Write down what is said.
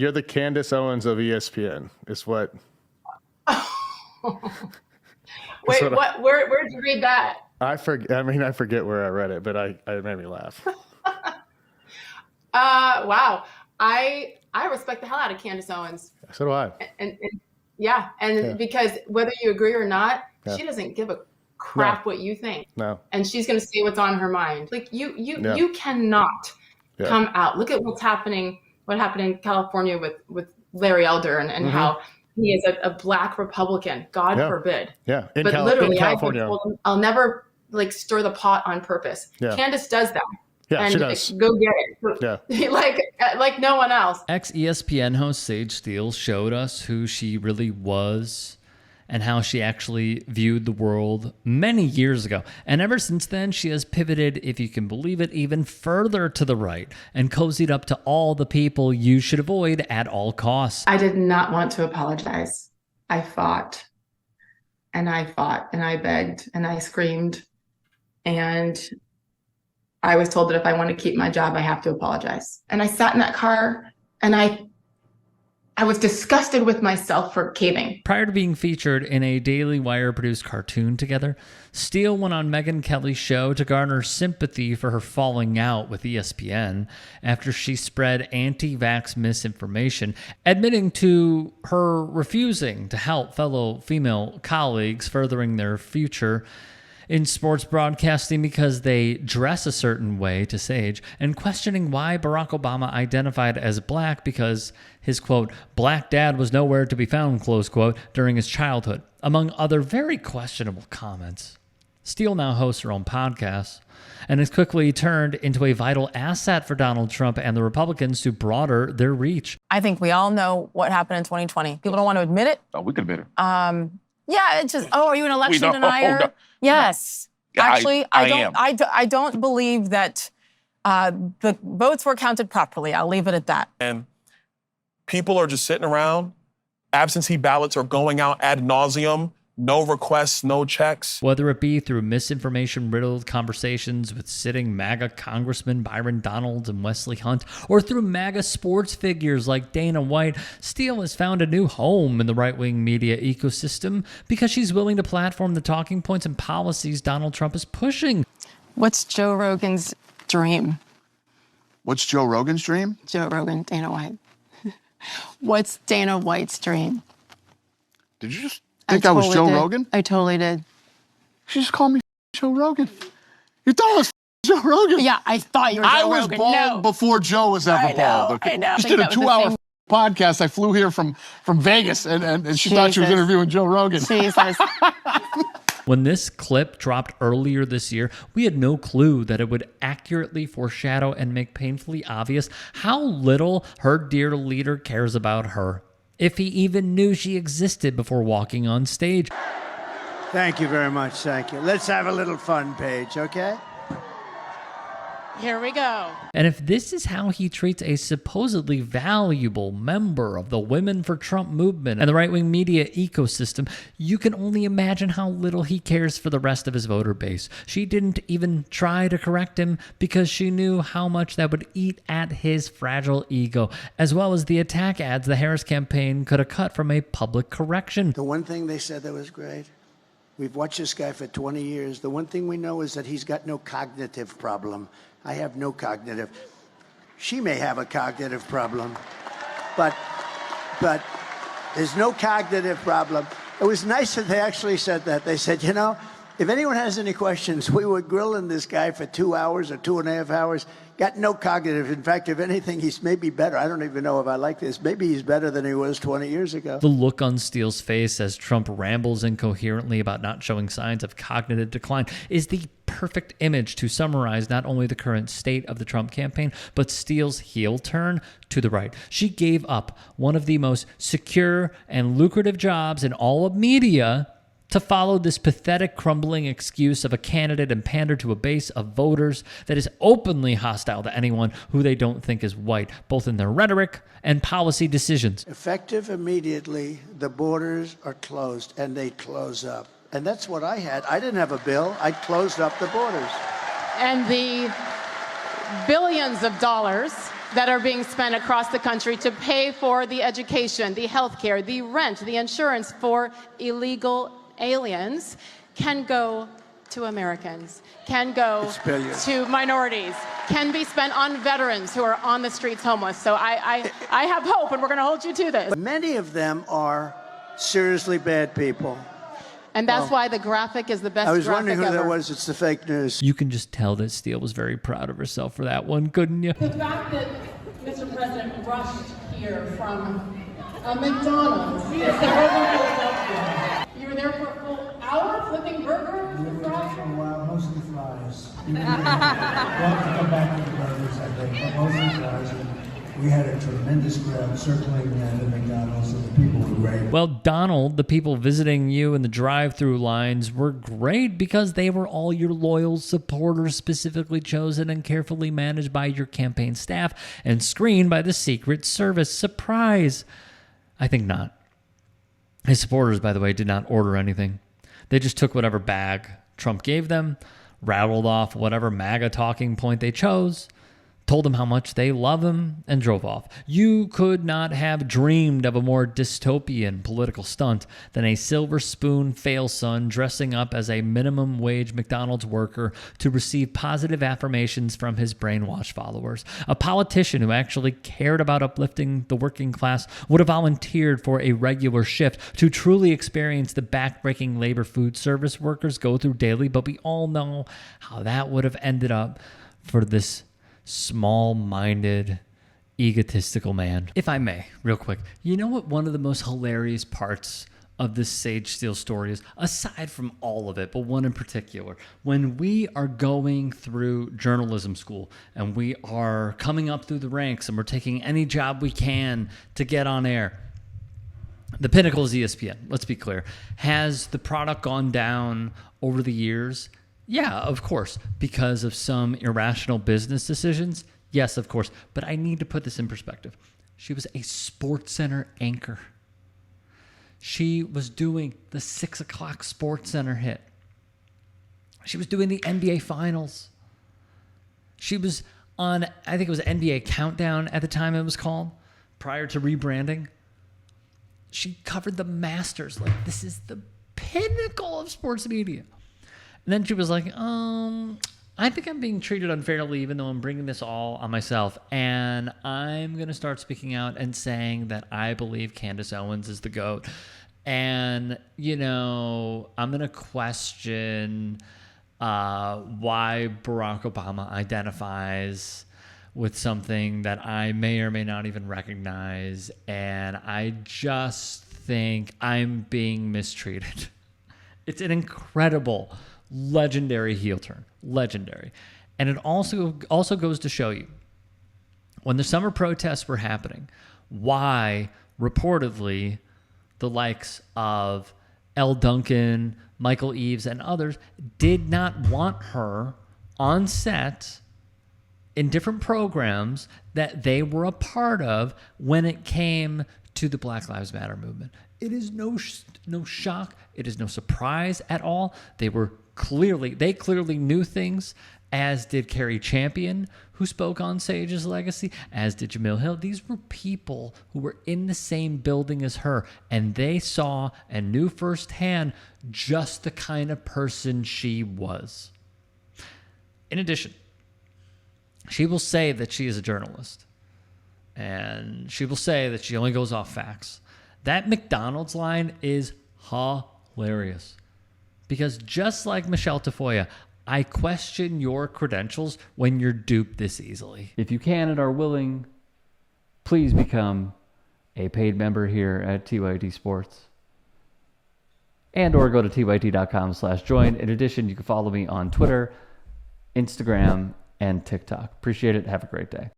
You're the Candace Owens of ESPN, is what. Wait, what? Where did you read that? I forget where I read it, but it made me laugh. Wow. I respect the hell out of Candace Owens. So do I. And because whether you agree or not, she doesn't give a crap what you think. No. And she's going to say what's on her mind. Like you cannot come out. Look at what happened in California with Larry Elder and how he is a black Republican. God forbid. Yeah. But literally, I told him, I'll never stir the pot on purpose. Yeah. Candace does that. Yeah, and she does. Go get it. like no one else. Ex-ESPN host Sage Steele showed us who she really was and how she actually viewed the world many years ago. And ever since then, she has pivoted, if you can believe it, even further to the right and cozied up to all the people you should avoid at all costs. I did not want to apologize. I fought and I begged and I screamed. And I was told that if I want to keep my job, I have to apologize. And I sat in that car and I was disgusted with myself for caving. Prior to being featured in a Daily Wire-produced cartoon together, Steele went on Megyn Kelly's show to garner sympathy for her falling out with ESPN after she spread anti-vax misinformation, admitting to her refusing to help fellow female colleagues furthering their future in sports broadcasting because they dress a certain way to Sage, and questioning why Barack Obama identified as black because his, quote, black dad was nowhere to be found, close quote, during his childhood, among other very questionable comments. Steele now hosts her own podcast and has quickly turned into a vital asset for Donald Trump and the Republicans to broaden their reach. I think we all know what happened in 2020. People don't want to admit it. Oh, we can admit it. Yeah, it's just, are you an election denier? No. Yes. No. Actually, I I don't believe that the votes were counted properly. I'll leave it at that. And people are just sitting around. Absentee ballots are going out ad nauseum. No requests, no checks. Whether it be through misinformation-riddled conversations with sitting MAGA Congressman Byron Donalds and Wesley Hunt, or through MAGA sports figures like Dana White, Steele has found a new home in the right-wing media ecosystem because she's willing to platform the talking points and policies Donald Trump is pushing. What's Joe Rogan's dream? What's Joe Rogan's dream? Joe Rogan, Dana White. What's Dana White's dream? Did you just think I was Joe Rogan? I totally did. She just called me Joe Rogan. You thought I was Joe Rogan? Yeah, I thought you were Joe Rogan. I was bald before Joe was ever bald. Okay? I know. Just did a 2-hour podcast. I flew here from Vegas, and she thought she was interviewing Joe Rogan. Jesus. When this clip dropped earlier this year, we had no clue that it would accurately foreshadow and make painfully obvious how little her dear leader cares about her, if he even knew she existed before walking on stage. Thank you very much. Thank you. Let's have a little fun, Paige, okay? Here we go. And if this is how he treats a supposedly valuable member of the Women for Trump movement and the right-wing media ecosystem, you can only imagine how little he cares for the rest of his voter base. She didn't even try to correct him because she knew how much that would eat at his fragile ego, as well as the attack ads the Harris campaign could have cut from a public correction. The one thing they said that was great, we've watched this guy for 20 years. The one thing we know is that he's got no cognitive problem. I have no cognitive. She may have a cognitive problem, but there's no cognitive problem. It was nice that they actually said that. They said, you know, if anyone has any questions, we were grilling this guy for 2 hours or 2.5 hours. Got no cognitive. In fact, if anything, he's maybe better. I don't even know if I like this. Maybe he's better than he was 20 years ago. The look on Steele's face as Trump rambles incoherently about not showing signs of cognitive decline is the perfect image to summarize not only the current state of the Trump campaign, but Steele's heel turn to the right. She gave up one of the most secure and lucrative jobs in all of media to follow this pathetic, crumbling excuse of a candidate and pander to a base of voters that is openly hostile to anyone who they don't think is white, both in their rhetoric and policy decisions. Effective immediately, the borders are closed, and they close up. And that's what I had. I didn't have a bill. I closed up the borders. And the billions of dollars that are being spent across the country to pay for the education, the healthcare, the rent, the insurance for illegal aliens can go to Americans, can go to minorities, can be spent on veterans who are on the streets homeless. So I have hope, and we're going to hold you to this. Many of them are seriously bad people. And that's why the graphic is the best graphic ever. I was wondering who that was. It's the fake news. You can just tell that Steele was very proud of herself for that one, couldn't you? The fact that Mr. President rushed here from a McDonald's in Philadelphia. You were there for a full hour flipping burgers and fries? For a while, mostly fries. We'll have to come back to the burgers, I think, but mostly fries. We had a tremendous crowd circling the McDonald's, and the people were great. Well, Donald, the people visiting you in the drive-through lines were great because they were all your loyal supporters, specifically chosen and carefully managed by your campaign staff and screened by the Secret Service. Surprise! I think not. His supporters, by the way, did not order anything. They just took whatever bag Trump gave them, rattled off whatever MAGA talking point they chose, told him how much they love him, and drove off. You could not have dreamed of a more dystopian political stunt than a silver spoon fail son dressing up as a minimum wage McDonald's worker to receive positive affirmations from his brainwashed followers. A politician who actually cared about uplifting the working class would have volunteered for a regular shift to truly experience the backbreaking labor food service workers go through daily, but we all know how that would have ended up for this small-minded, egotistical man. If I may, real quick, you know what one of the most hilarious parts of this Sage Steele story is, aside from all of it, but one in particular? When we are going through journalism school and we are coming up through the ranks and we're taking any job we can to get on air, the pinnacle is ESPN, let's be clear. Has the product gone down over the years? Yeah, of course. Because of some irrational business decisions? Yes, of course. But I need to put this in perspective. She was a SportsCenter anchor. She was doing the 6 o'clock SportsCenter hit. She was doing the NBA Finals. She was on, I think it was NBA Countdown at the time it was called, prior to rebranding. She covered the Masters. Like, this is the pinnacle of sports media. And then she was like, I think I'm being treated unfairly, even though I'm bringing this all on myself. And I'm going to start speaking out and saying that I believe Candace Owens is the GOAT. And, you know, I'm going to question why Barack Obama identifies with something that I may or may not even recognize. And I just think I'm being mistreated. It's an incredible, legendary heel turn. Legendary. And it also goes to show you, when the summer protests were happening, why reportedly the likes of Elle Duncan, Michael Eaves, and others did not want her on set in different programs that they were a part of when it came to the Black Lives Matter movement. It is no shock. It is no surprise at all. They clearly knew things, as did Carrie Champion, who spoke on Sage's legacy, as did Jamil Hill. These were people who were in the same building as her, and they saw and knew firsthand just the kind of person she was. In addition, she will say that she is a journalist, and she will say that she only goes off facts. That McDonald's line is hilarious. Because just like Michelle Tafoya, I question your credentials when you're duped this easily. If you can and are willing, please become a paid member here at TYT Sports. And or go to tyt.com/join. In addition, you can follow me on Twitter, Instagram, and TikTok. Appreciate it. Have a great day.